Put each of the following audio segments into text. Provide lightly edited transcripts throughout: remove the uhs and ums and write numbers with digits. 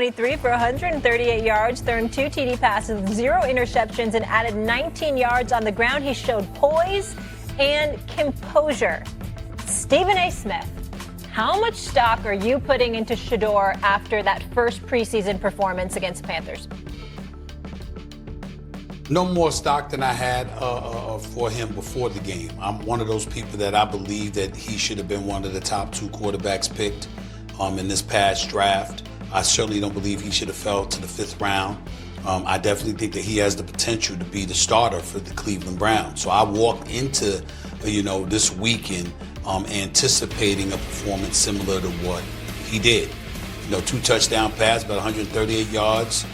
23 for 138 yards, threw 2 TD passes, 0 interceptions, and added 19 yards on the ground. He showed poise and composure. Stephen A. Smith, how much stock are you putting into Shedeur after that first preseason performance against the Panthers? No more stock than I had for him before the game. I'm one of those people that I believe that he should have been one of the top 2 quarterbacks picked in this past draft. I certainly don't believe he should have fell to the 5th round. I definitely think that he has the potential to be the starter for the Cleveland Browns. So I walked into, this weekend anticipating a performance similar to what he did. 2 touchdown passes, about 138 yards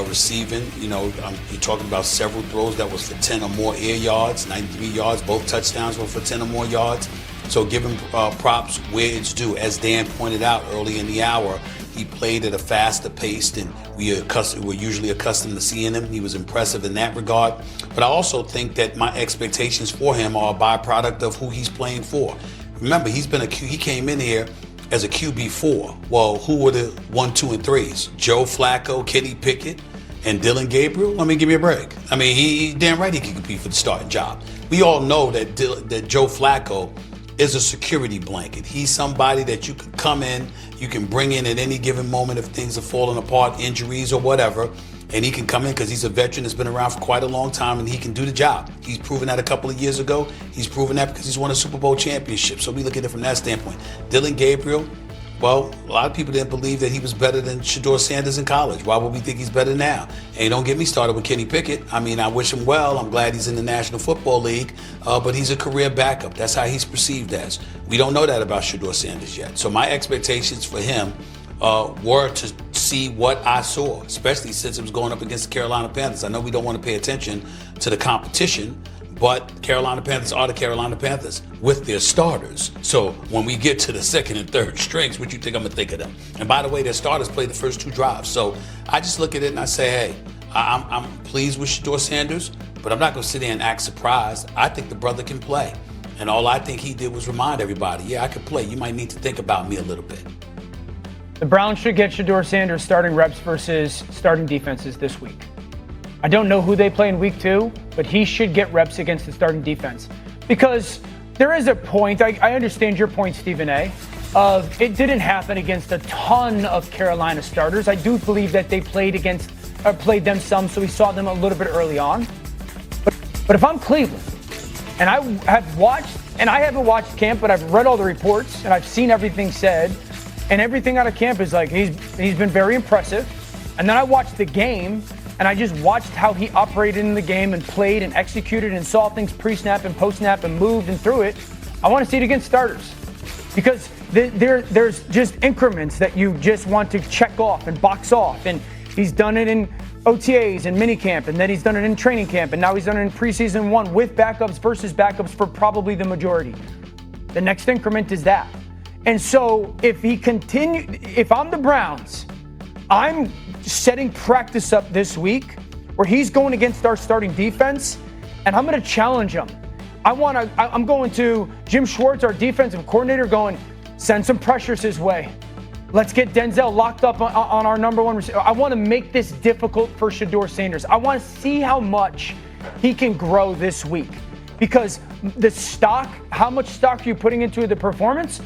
receiving. You're talking about several throws that was for 10 or more air yards, 93 yards. Both touchdowns were for 10 or more yards. So give him props where it's due. As Dan pointed out early in the hour, he played at a faster pace than we're usually accustomed to seeing him. He was impressive in that regard. But I also think that my expectations for him are a byproduct of who he's playing for. Remember, he came in here as a QB4. Well, who were the 1, 2, and 3s? Joe Flacco, Kenny Pickett, and Dillon Gabriel? Give me a break. He damn right he can compete for the starting job. We all know that Joe Flacco is a security blanket. He's somebody that you can come in, you can bring in at any given moment if things are falling apart, injuries or whatever, and he can come in because he's a veteran that's been around for quite a long time and he can do the job. He's proven that a couple of years ago. He's proven that because he's won a Super Bowl championship. So we look at it from that standpoint. Dillon Gabriel, well, a lot of people didn't believe that he was better than Shedeur Sanders in college. Why would we think he's better now? And don't get me started with Kenny Pickett. I wish him well. I'm glad he's in the National Football League, but he's a career backup. That's how he's perceived as. We don't know that about Shedeur Sanders yet. So my expectations for him were to see what I saw, especially since it was going up against the Carolina Panthers. I know we don't want to pay attention to the competition, but Carolina Panthers are the Carolina Panthers with their starters. So when we get to the 2nd and 3rd strings, what you think I'm going to think of them? And by the way, their starters played the first 2 drives. So I just look at it and I say, hey, I'm pleased with Shedeur Sanders, but I'm not going to sit there and act surprised. I think the brother can play. And all I think he did was remind everybody, yeah, I can play. You might need to think about me a little bit. The Browns should get Shedeur Sanders starting reps versus starting defenses this week. I don't know who they play in week 2, but he should get reps against the starting defense. Because there is a point, I understand your point, Stephen A., of it didn't happen against a ton of Carolina starters. I do believe that they played them some, so we saw them a little bit early on. But if I'm Cleveland, and I haven't watched camp, but I've read all the reports, and I've seen everything said, and everything out of camp is like he's been very impressive. And then I watched the game, and I just watched how he operated in the game and played and executed and saw things pre-snap and post-snap and moved and threw it. I want to see it against starters because there's just increments that you just want to check off and box off. And he's done it in OTAs and minicamp, and then he's done it in training camp, and now he's done it in preseason 1 with backups versus backups for probably the majority. The next increment is that. And so if I'm the Browns, I'm setting practice up this week where he's going against our starting defense, and I'm going to challenge him. I'm going to Jim Schwartz, our defensive coordinator, going, send some pressures his way. Let's get Denzel locked up on our number 1 receiver. I want to make this difficult for Shedeur Sanders. I want to see how much he can grow this week because how much stock are you putting into the performance?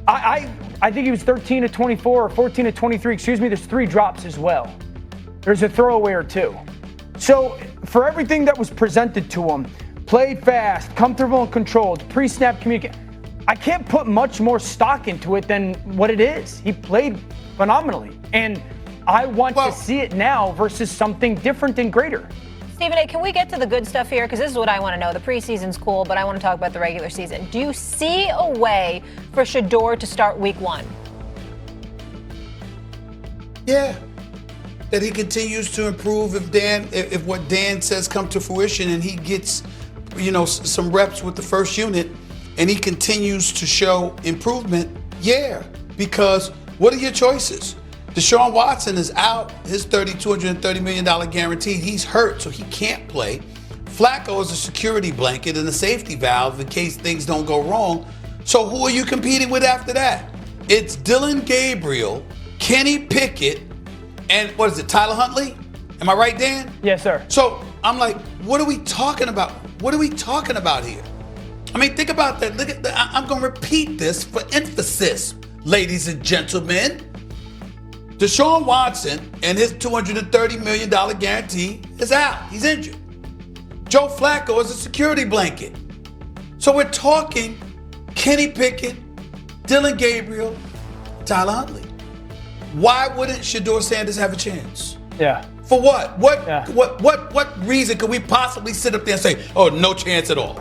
I think he was 13 to 24 or 14 to 23. Excuse me. There's 3 drops as well. There's a throwaway or 2. So for everything that was presented to him, played fast, comfortable and controlled, pre-snap communication, I can't put much more stock into it than what it is. He played phenomenally. And I want to see it now versus something different and greater. Stephen A., can we get to the good stuff here? Because this is what I want to know. The preseason's cool, but I want to talk about the regular season. Do you see a way for Shedeur to start week 1? Yeah. That he continues to improve if what Dan says come to fruition and he gets, some reps with the first unit and he continues to show improvement. Yeah. Because what are your choices? Deshaun Watson is out, his $230 million guaranteed. He's hurt, so he can't play. Flacco is a security blanket and a safety valve in case things don't go wrong. So who are you competing with after that? It's Dillon Gabriel, Kenny Pickett, and what is it, Tyler Huntley? Am I right, Dan? Yes, sir. So I'm like, what are we talking about? What are we talking about here? I mean, think about that. Look at I'm going to repeat this for emphasis, ladies and gentlemen. Deshaun Watson and his $230 million guarantee is out. He's injured. Joe Flacco is a security blanket. So we're talking Kenny Pickett, Dylan Gabriel, Tyler Huntley. Why wouldn't Shedeur Sanders have a chance? Yeah. For what? What reason could we possibly sit up there and say, oh, no chance at all?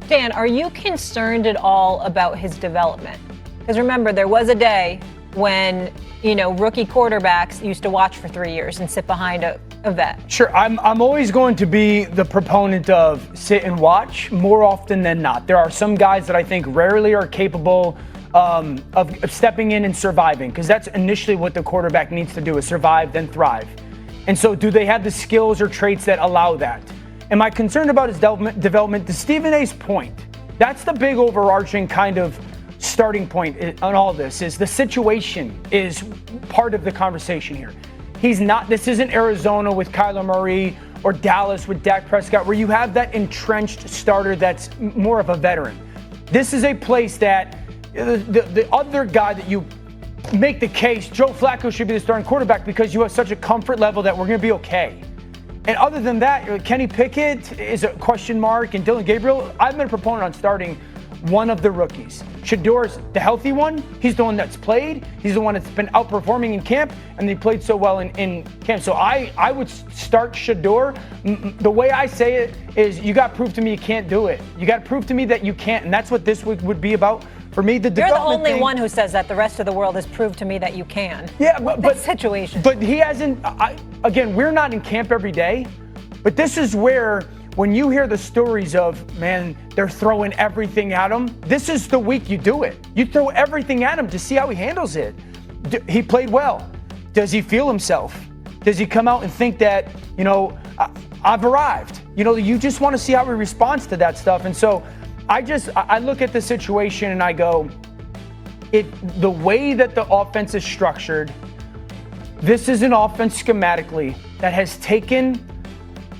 Dan, are you concerned at all about his development? Because remember, there was a day when, rookie quarterbacks used to watch for 3 years and sit behind a vet. Sure, I'm always going to be the proponent of sit and watch more often than not. There are some guys that I think rarely are capable of stepping in and surviving, because that's initially what the quarterback needs to do, is survive, then thrive. And so do they have the skills or traits that allow that? Am I concerned about his development? To Stephen A's point, that's the big overarching kind of starting point on all this, is the situation is part of the conversation here. This isn't Arizona with Kyler Murray or Dallas with Dak Prescott, where you have that entrenched starter that's more of a veteran. This is a place that the other guy that you make the case, Joe Flacco should be the starting quarterback because you have such a comfort level that we're going to be okay. And other than that, Kenny Pickett is a question mark, and Dylan Gabriel, I've been a proponent on starting one of the rookies. Shedeur's the healthy one. He's the one that's played. He's the one that's been outperforming in camp, and he played so well in camp. So I would start Shedeur. The way I say it is, you got to prove to me you can't do it. You got to prove to me that you can't, and that's what this week would be about. For me, You're the only one who says that. The rest of the world has proved to me that you can. Yeah, but situation. But he hasn't. Again, we're not in camp every day, but this is where, when you hear the stories of, man, they're throwing everything at him, this is the week you do it. You throw everything at him to see how he handles it. He played well. Does he feel himself? Does he come out and think that, I've arrived? You just want to see how he responds to that stuff. And so I look at the situation and I go, the way that the offense is structured, this is an offense schematically that has taken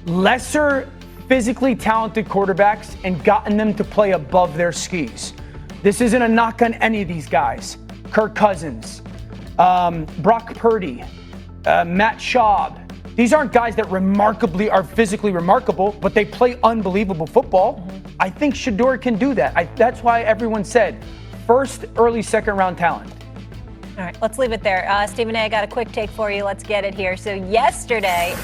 lesser physically talented quarterbacks and gotten them to play above their skis. This isn't a knock on any of these guys. Kirk Cousins, Brock Purdy, Matt Schaub. These aren't guys that are physically remarkable, but they play unbelievable football. Mm-hmm. I think Shedeur can do that. That's why everyone said first, early, second round talent. All right, let's leave it there. Stephen A., I got a quick take for you. Let's get it here. So yesterday,